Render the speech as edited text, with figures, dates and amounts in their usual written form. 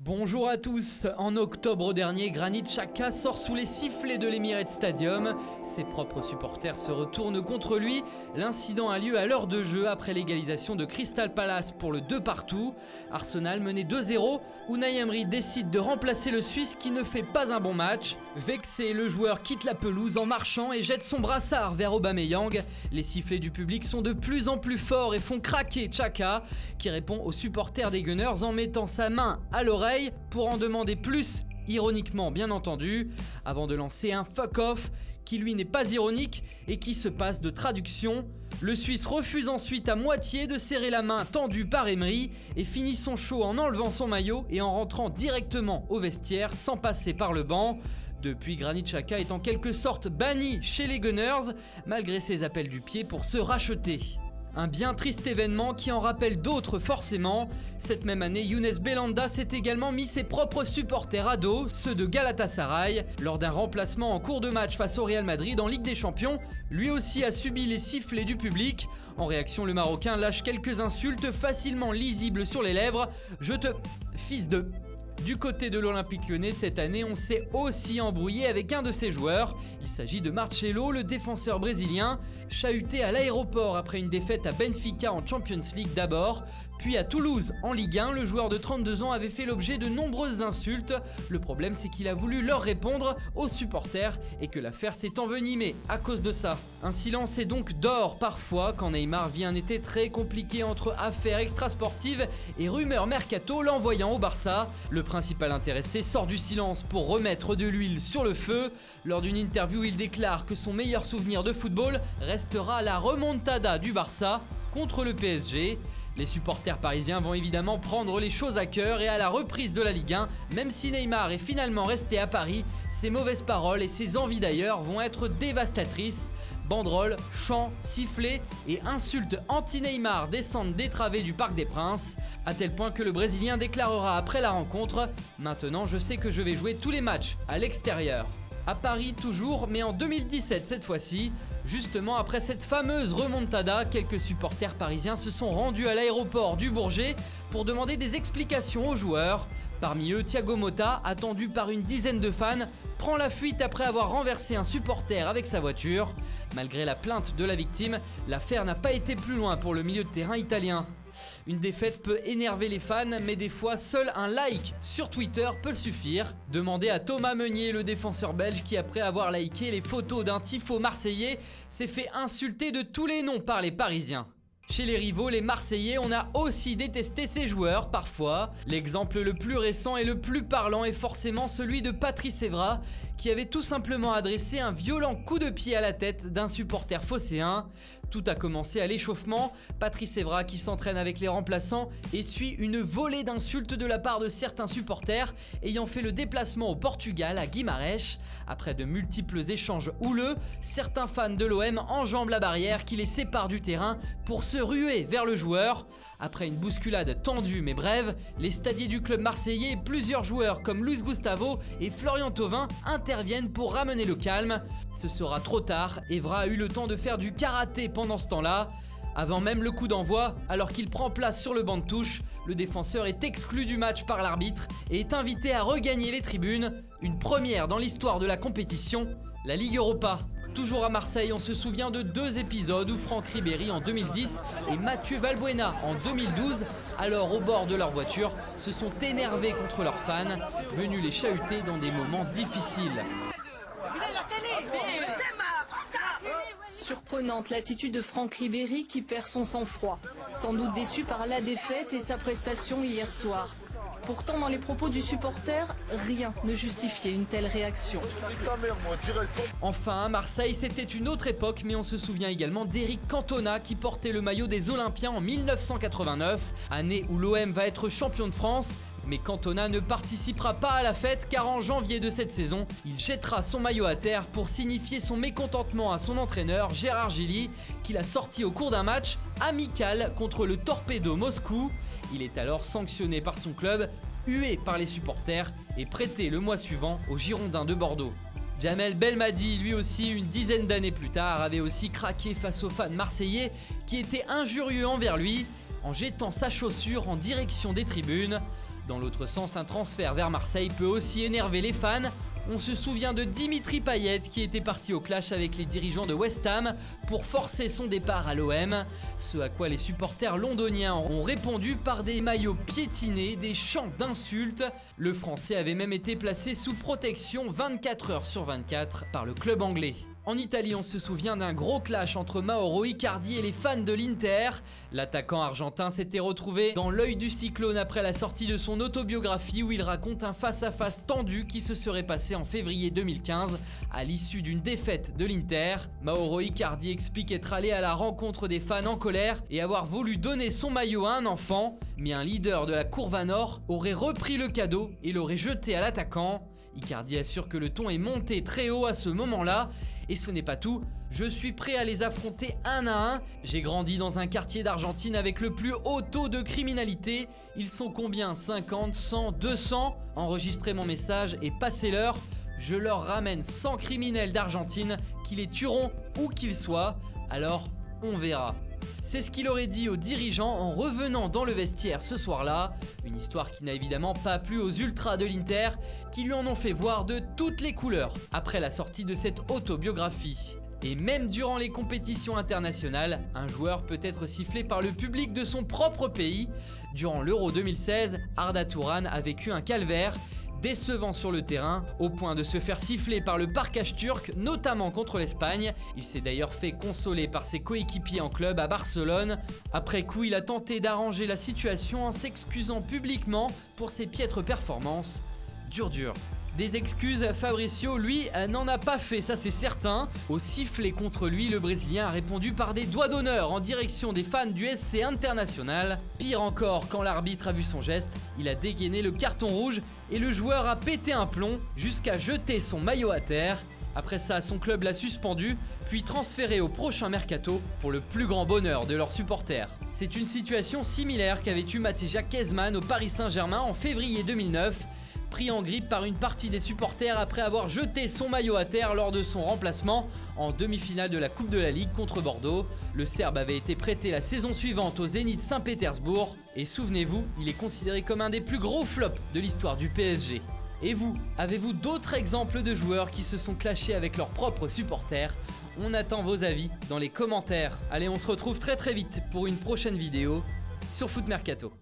Bonjour à tous. En octobre dernier, Granit Xhaka sort sous les sifflets de l'Emirates Stadium. Ses propres supporters se retournent contre lui. L'incident a lieu à l'heure de jeu après l'égalisation de Crystal Palace pour le 2-2. Arsenal menait 2-0. Unai Emery décide de remplacer le Suisse qui ne fait pas un bon match. Vexé, le joueur quitte la pelouse en marchant et jette son brassard vers Aubameyang. Les sifflets du public sont de plus en plus forts et font craquer Xhaka, qui répond aux supporters des Gunners en mettant sa main à l'oreille pour en demander plus, ironiquement bien entendu, avant de lancer un fuck off qui lui n'est pas ironique et qui se passe de traduction. Le Suisse refuse ensuite à moitié de serrer la main tendue par Emery et finit son show en enlevant son maillot et en rentrant directement au vestiaire sans passer par le banc. Depuis, Granit Xhaka est en quelque sorte banni chez les Gunners malgré ses appels du pied pour se racheter. Un bien triste événement qui en rappelle d'autres forcément. Cette même année, Younes Belhanda s'est également mis ses propres supporters à dos, ceux de Galatasaray. Lors d'un remplacement en cours de match face au Real Madrid en Ligue des Champions, lui aussi a subi les sifflets du public. En réaction, le Marocain lâche quelques insultes facilement lisibles sur les lèvres. Je te... fils de... Du côté de l'Olympique Lyonnais, cette année, on s'est aussi embrouillé avec un de ses joueurs. Il s'agit de Marcelo, le défenseur brésilien, chahuté à l'aéroport après une défaite à Benfica en Champions League d'abord, puis à Toulouse en Ligue 1. Le joueur de 32 ans avait fait l'objet de nombreuses insultes. Le problème, c'est qu'il a voulu leur répondre aux supporters et que l'affaire s'est envenimée à cause de ça. Un silence est donc d'or parfois quand Neymar vit un été très compliqué entre affaires extrasportives et rumeurs mercato l'envoyant au Barça. Le principal intéressé sort du silence pour remettre de l'huile sur le feu. Lors d'une interview, il déclare que son meilleur souvenir de football restera la remontada du Barça contre le PSG. Les supporters parisiens vont évidemment prendre les choses à cœur et à la reprise de la Ligue 1, même si Neymar est finalement resté à Paris, ses mauvaises paroles et ses envies d'ailleurs vont être dévastatrices. Banderoles, chants, sifflets et insultes anti-Neymar descendent des travées du Parc des Princes, à tel point que le Brésilien déclarera après la rencontre « Maintenant je sais que je vais jouer tous les matchs à l'extérieur ». À Paris toujours, mais en 2017 cette fois-ci. Justement après cette fameuse remontada, quelques supporters parisiens se sont rendus à l'aéroport du Bourget pour demander des explications aux joueurs. Parmi eux, Thiago Motta, attendu par une dizaine de fans, prend la fuite après avoir renversé un supporter avec sa voiture. Malgré la plainte de la victime, l'affaire n'a pas été plus loin pour le milieu de terrain italien. Une défaite peut énerver les fans, mais des fois, seul un like sur Twitter peut suffire. Demandez à Thomas Meunier, le défenseur belge, qui après avoir liké les photos d'un tifo marseillais, s'est fait insulter de tous les noms par les Parisiens. Chez les rivaux, les Marseillais, on a aussi détesté ces joueurs parfois. L'exemple le plus récent et le plus parlant est forcément celui de Patrice Evra, qui avait tout simplement adressé un violent coup de pied à la tête d'un supporter phocéen. Tout a commencé à l'échauffement. Patrice Evra, qui s'entraîne avec les remplaçants, essuie une volée d'insultes de la part de certains supporters ayant fait le déplacement au Portugal à Guimarães. Après de multiples échanges houleux, certains fans de l'OM enjambent la barrière qui les sépare du terrain pour se ruer vers le joueur. Après une bousculade tendue mais brève, les stadiers du club marseillais et plusieurs joueurs comme Luis Gustavo et Florian Thauvin interviennent pour ramener le calme. Ce sera trop tard, Evra a eu le temps de faire du karaté pendant ce temps-là. Avant même le coup d'envoi, alors qu'il prend place sur le banc de touche, le défenseur est exclu du match par l'arbitre et est invité à regagner les tribunes. Une première dans l'histoire de la compétition, la Ligue Europa. Toujours à Marseille, on se souvient de deux épisodes où Franck Ribéry en 2010 et Mathieu Valbuena en 2012, alors au bord de leur voiture, se sont énervés contre leurs fans, venus les chahuter dans des moments difficiles. Surprenante l'attitude de Franck Ribéry qui perd son sang-froid, sans doute déçu par la défaite et sa prestation hier soir. Pourtant, dans les propos du supporter, rien ne justifiait une telle réaction. Enfin, à Marseille, c'était une autre époque, mais on se souvient également d'Eric Cantona qui portait le maillot des Olympiens en 1989, année où l'OM va être champion de France. Mais Cantona ne participera pas à la fête car en janvier de cette saison, il jettera son maillot à terre pour signifier son mécontentement à son entraîneur Gérard Gilly, qu'il a sorti au cours d'un match amical contre le Torpedo Moscou. Il est alors sanctionné par son club, hué par les supporters et prêté le mois suivant aux Girondins de Bordeaux. Jamel Belmadi, lui aussi, une dizaine d'années plus tard, avait aussi craqué face aux fans marseillais qui étaient injurieux envers lui en jetant sa chaussure en direction des tribunes. Dans l'autre sens, un transfert vers Marseille peut aussi énerver les fans. On se souvient de Dimitri Payet qui était parti au clash avec les dirigeants de West Ham pour forcer son départ à l'OM. Ce à quoi les supporters londoniens ont répondu par des maillots piétinés, des chants d'insultes. Le Français avait même été placé sous protection 24 heures sur 24 par le club anglais. En Italie, on se souvient d'un gros clash entre Mauro Icardi et les fans de l'Inter. L'attaquant argentin s'était retrouvé dans l'œil du cyclone après la sortie de son autobiographie où il raconte un face-à-face tendu qui se serait passé en février 2015 à l'issue d'une défaite de l'Inter. Mauro Icardi explique être allé à la rencontre des fans en colère et avoir voulu donner son maillot à un enfant, mais un leader de la Curva Nord aurait repris le cadeau et l'aurait jeté à l'attaquant. Icardi assure que le ton est monté très haut à ce moment-là. Et ce n'est pas tout, je suis prêt à les affronter un à un. J'ai grandi dans un quartier d'Argentine avec le plus haut taux de criminalité. Ils sont combien? 50, 100, 200? Enregistrez mon message et passez-leur. Je leur ramène 100 criminels d'Argentine qui les tueront où qu'ils soient. Alors, on verra. C'est ce qu'il aurait dit aux dirigeants en revenant dans le vestiaire ce soir-là. Une histoire qui n'a évidemment pas plu aux ultras de l'Inter, qui lui en ont fait voir de toutes les couleurs après la sortie de cette autobiographie. Et même durant les compétitions internationales, un joueur peut être sifflé par le public de son propre pays. Durant l'Euro 2016, Arda Turan a vécu un calvaire. Décevant sur le terrain, au point de se faire siffler par le parquage turc, notamment contre l'Espagne. Il s'est d'ailleurs fait consoler par ses coéquipiers en club à Barcelone. Après coup, il a tenté d'arranger la situation en s'excusant publiquement pour ses piètres performances. Dur. Des excuses, Fabricio, lui, n'en a pas fait, ça c'est certain. Au sifflet contre lui, le Brésilien a répondu par des doigts d'honneur en direction des fans du SC Internacional. Pire encore, quand l'arbitre a vu son geste, il a dégainé le carton rouge et le joueur a pété un plomb jusqu'à jeter son maillot à terre. Après ça, son club l'a suspendu, puis transféré au prochain mercato pour le plus grand bonheur de leurs supporters. C'est une situation similaire qu'avait eu Matheja Kezman au Paris Saint-Germain en février 2009. Pris en grippe par une partie des supporters après avoir jeté son maillot à terre lors de son remplacement en demi-finale de la Coupe de la Ligue contre Bordeaux. Le Serbe avait été prêté la saison suivante au Zénith Saint-Pétersbourg et souvenez-vous, il est considéré comme un des plus gros flops de l'histoire du PSG. Et vous, avez-vous d'autres exemples de joueurs qui se sont clashés avec leurs propres supporters? On attend vos avis dans les commentaires. Allez, on se retrouve très vite pour une prochaine vidéo sur Foot Mercato.